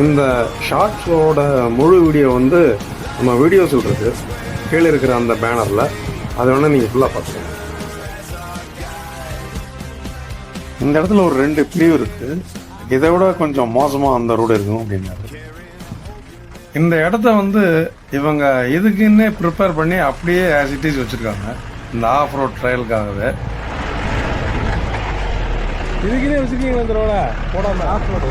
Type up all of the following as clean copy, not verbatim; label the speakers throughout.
Speaker 1: இந்த ஷார்ட்ஸோட முழு வீடியோ வந்து நம்ம வீடியோஸ் விட்ருக்கு கீழே இருக்கிற அந்த பேனரில் அதை வேணால் நீங்கள் ஃபுல்லாக பார்த்துக்கோங்க. இந்த இடத்துல ஒரு 2 பிரிவு இருக்குது. இதை விட கொஞ்சம் மோசமாக அந்த ரோடு இருக்கும் அப்படின்னாரு. இந்த இடத்த வந்து இவங்க இதுக்குன்னே ப்ரிப்பேர் பண்ணி அப்படியே ஆசிட்டிஸ் வச்சுருக்காங்க இந்த ஆஃப் ரோட் ட்ரையலுக்காகவே. இதுக்குன்னே வச்சுருக்கீங்க இந்த ரோட போடாமல் ஆஃப் ரோடு.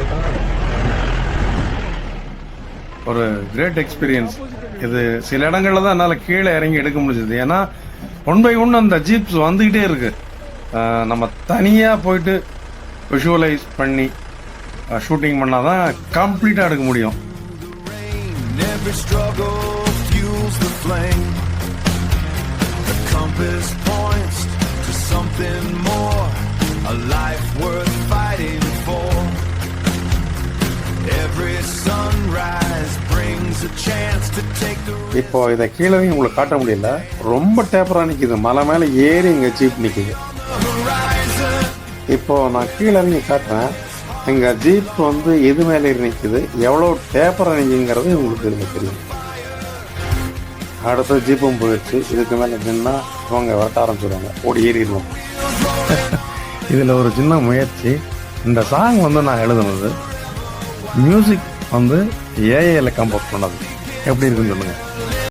Speaker 1: ஒரு கிரேட் எக்ஸ்பீரியன்ஸ் இது. சில இடங்களில் தான் என்னால் கீழே இறங்கி எடுக்க முடிஞ்சது. ஏன்னா 1 by 1 அந்த ஜீப்ஸ் வந்துக்கிட்டே இருக்கு. நம்ம தனியாக போயிட்டு விஷுவலைஸ் பண்ணி ஷூட்டிங் பண்ணால் தான் கம்ப்ளீட்டாக எடுக்க முடியும். இப்போ இதை கீழே உங்களுக்கு காட்ட முடியல, ரொம்ப டேப்பரா நிக்குது. மலை மேல ஏறி இங்க ஜீப் நிக்குது. இப்போ நான் கீழே இறங்கி காட்டுறேன். எங்க ஜீப் வந்து எது மேல ஏறி நிக்குது, எவ்வளவு டேப்பரா நிக்குங்கிறது உங்களுக்கு இதுல தெரியும். அடுத்த ஜீப்பும் போயிடுச்சு. இதுக்கு மேல நின்னா இவங்க வரட்ட ஆரம்பிச்சிடுவாங்க, ஓடி ஏறிடுவோம். இதுல ஒரு சின்ன முயற்சி. இந்த சாங் வந்து நான் எழுதுனது, மியூசிக் வந்து ஏஐல கம்போஸ் பண்ணது. எப்படி இருக்குன்னு சொல்லுங்க.